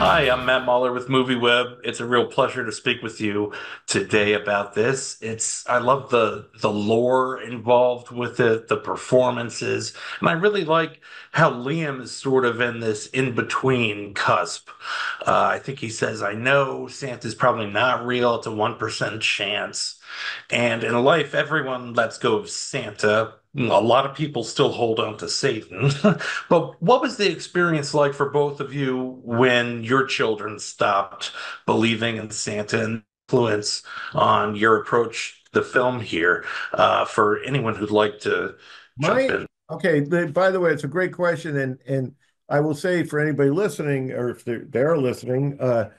Hi, I'm Matt Mahler with MovieWeb. It's a real pleasure to speak with you today about this. I love the lore involved with it, the performances, and I really like how Liam is sort of in this in-between cusp. I think he says, "I know Santa's probably not real. It's a 1% chance." And in life, everyone lets go of Santa. A lot of people still hold on to Satan. But what was the experience like for both of you when your children stopped believing in Santa and influence on your approach to the film here? For anyone who'd like to jump My in. okay. By the way, it's a great question, and I will say for anybody listening, or if they're listening, that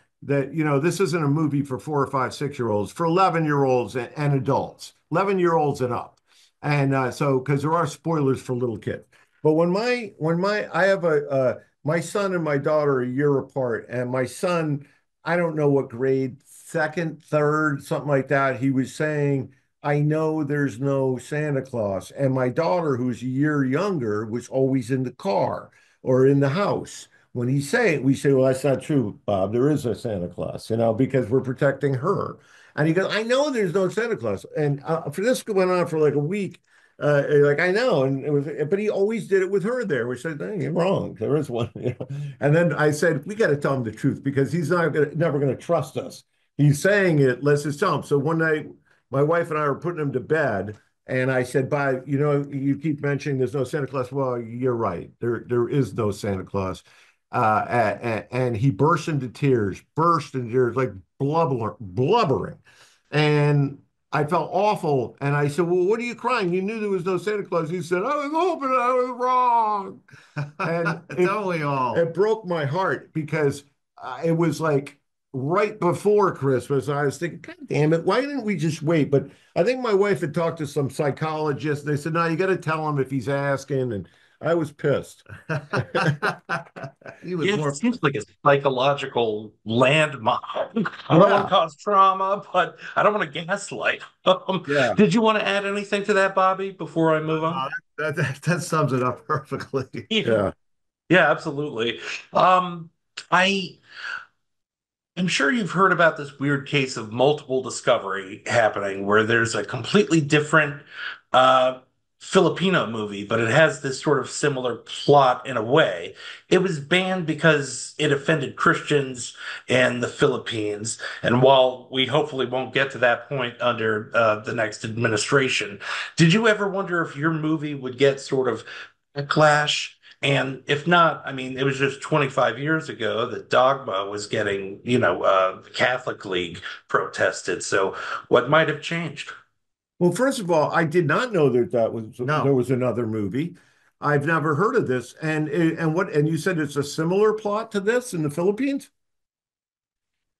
this isn't a movie for 4 or 5, 6 year olds, for 11-year-olds and adults, 11-year-olds and up, and so because there are spoilers for little kids. But when my I have my son and my daughter are a year apart, and my son, I don't know what grade, second, third, something like that. He was saying, I know there's no Santa Claus. And my daughter, who's a year younger, was always in the car or in the house. When he say it, we say, well, that's not true, Bob. There is a Santa Claus, because we're protecting her. And he goes, I know there's no Santa Claus. And for this went on for like a week. Like I know, and it was, but he always did it with her there. We said, hey, you're wrong. There is one. And then I said, we got to tell him the truth because he's never going to trust us. He's saying it. Let's just tell him. So one night my wife and I were putting him to bed, and I said, "Bye, you keep mentioning there's no Santa Claus. Well, you're right. There is no Santa Claus." And he burst into tears, like blubbering. And I felt awful. And I said, "Well, what are you crying? You knew there was no Santa Claus." He said, "I was hoping I was wrong." And Don't we all? it broke my heart because it was like right before Christmas. I was thinking, God damn it, why didn't we just wait? But I think my wife had talked to some psychologists. They said, no, you got to tell him if he's asking. And I was pissed. He was Yeah, it more. seems like a psychological landmine. I don't want to Yeah, cause trauma, but I don't want to gaslight. yeah. Did you want to add anything to that, Bobby, before I move on? No, that sums it up perfectly. Yeah. Yeah, absolutely. Um, I I'm sure you've heard about this weird case of multiple discovery happening where there's a completely different uh, Filipino movie, but it has this sort of similar plot in a way. It was banned because it offended Christians in the Philippines. And while we hopefully won't get to that point under the next administration, did you ever wonder if your movie would get sort of backlash? And if not, I mean, it was just 25 years ago that Dogma was getting, the Catholic League protested. So what might have changed? Well, first of all, I did not know there No, was another movie. I've never heard of this. And you said it's a similar plot to this in the Philippines?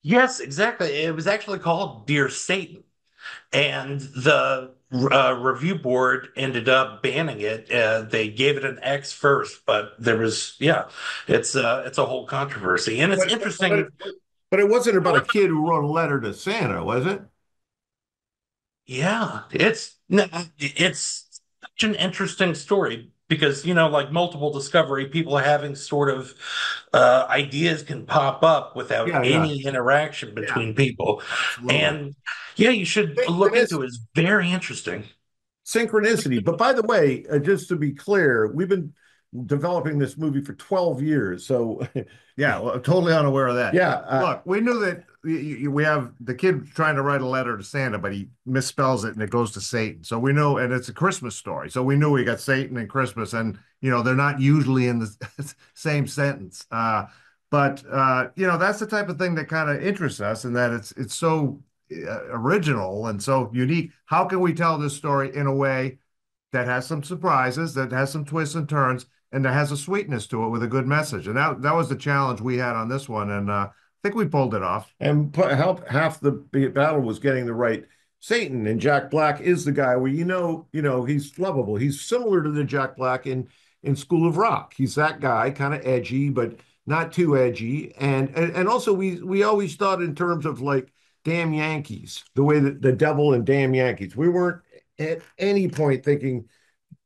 Yes, exactly. It was actually called Dear Satan. And the review board ended up banning it. They gave it an X first, but there was, yeah, it's a whole controversy. And it's But but interesting. but it wasn't about a kid who wrote a letter to Santa, was it? Yeah, it's such an interesting story because, like multiple discovery, people having sort of ideas can pop up without Yeah, yeah, any interaction yeah, between people. absolutely. And yeah, you should look into it. It's very interesting. Synchronicity. But by the way, just to be clear, we've been developing this movie for 12 years. So, Yeah, well, totally unaware of that. yeah, Look, we knew that we have the kid trying to write a letter to Santa, but he misspells it and it goes to Satan. So we know, and it's a Christmas story. So we knew we got Satan and Christmas, and they're not usually in the same sentence. But that's the type of thing that kind of interests us, and that it's so original and so unique. How can we tell this story in a way that has some surprises, that has some twists and turns, and that has a sweetness to it with a good message? And that was the challenge we had on this one, and I think we pulled it off. and help half the battle was getting the right Satan. And Jack Black is the guy where he's lovable. He's similar to the Jack Black in School of Rock. He's that guy, kind of edgy, but not too edgy. And also we always thought in terms of like damn Yankees, the way that the devil and damn Yankees. We weren't at any point thinking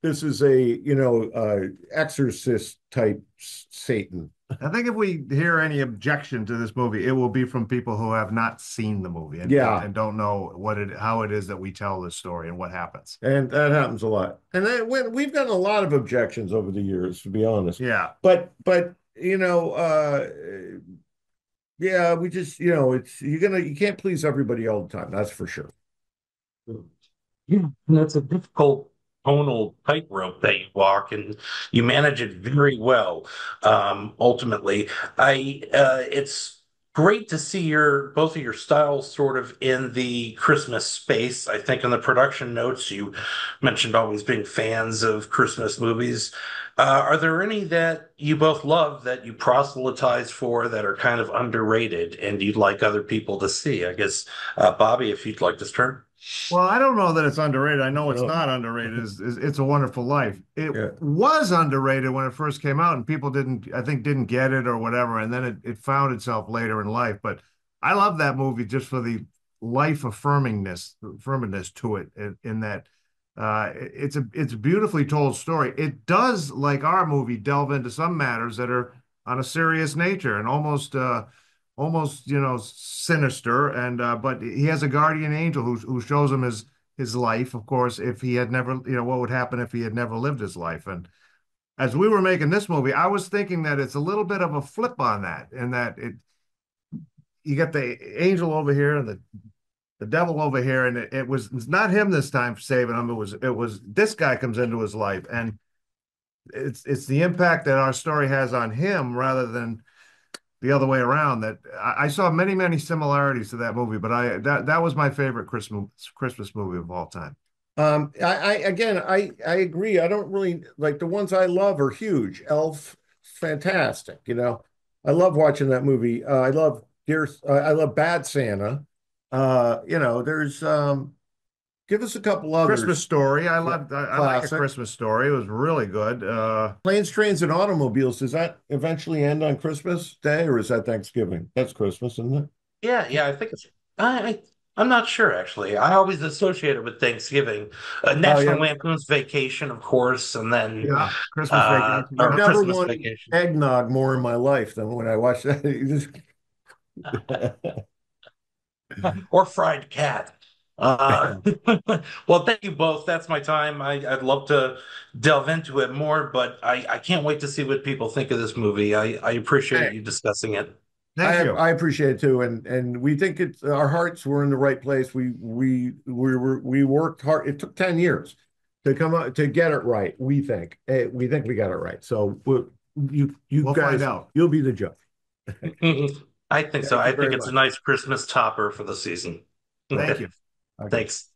this is a exorcist type Satan. I think if we hear any objection to this movie, it will be from people who have not seen the movie Yeah, and don't know how it is that we tell this story and what happens. and that happens a lot. And then we've gotten a lot of objections over the years, to be honest. Yeah. But yeah, we just it's you can't please everybody all the time. That's for sure. Yeah, and that's a difficult tonal tightrope that you walk, and you manage it very well. Ultimately, it's great to see your both of your styles sort of in the Christmas space. I think in the production notes you mentioned always being fans of Christmas movies. Are there any that you both love that you proselytize for that are kind of underrated and you'd like other people to see? I guess, Bobby, if you'd like to start. Well, I don't know that it's underrated. I know it's Oh, not underrated. Is It's a Wonderful Life. It yeah. was underrated when it first came out, and people I think, didn't get it or whatever, and then it found itself later in life. But I love that movie just for the life affirmingness to it, in that it's a beautifully told story. It does, like our movie, delve into some matters that are on a serious nature and almost sinister, and but he has a guardian angel who shows him his life, of course, if he had never, what would happen if he had never lived his life. And as we were making this movie, I was thinking that it's a little bit of a flip on that, in that you got the angel over here and the devil over here, and it's not him this time saving him. It was this guy comes into his life, and it's the impact that our story has on him rather than the other way around. That I saw many similarities to that movie, but that was my favorite Christmas movie of all time. I agree. I don't really like the ones I love are huge. Elf, fantastic. I love watching that movie. I love Bad Santa. There's give us a couple Christmas others. Story. Yeah, I like A classic. Christmas Story. It was really good. Planes, Trains, and Automobiles. Does that eventually end on Christmas Day or is that Thanksgiving? That's Christmas, isn't it? Yeah, I think it's. I'm not sure actually. I always associate it with Thanksgiving, Oh yeah, National Lampoon's Vacation, of course, and then Yeah, Christmas Vacation. I've Yeah. or never Christmas wanted Vacation. eggnog more in my life than when I watched that. Or fried cat. Uh, well, thank you both. That's my time. I'd love to delve into it more, but I can't wait to see what people think of this movie. I appreciate you discussing it. Thank you. I appreciate it too, and we think it's our hearts were in the right place. We worked hard. It took 10 years to come up to get it right. We think we got it right. So you We'll find guys, out. you'll be the judge. I think so. Thank you I think very it's a much. nice Christmas topper for the season. Thank you. Okay. Thanks.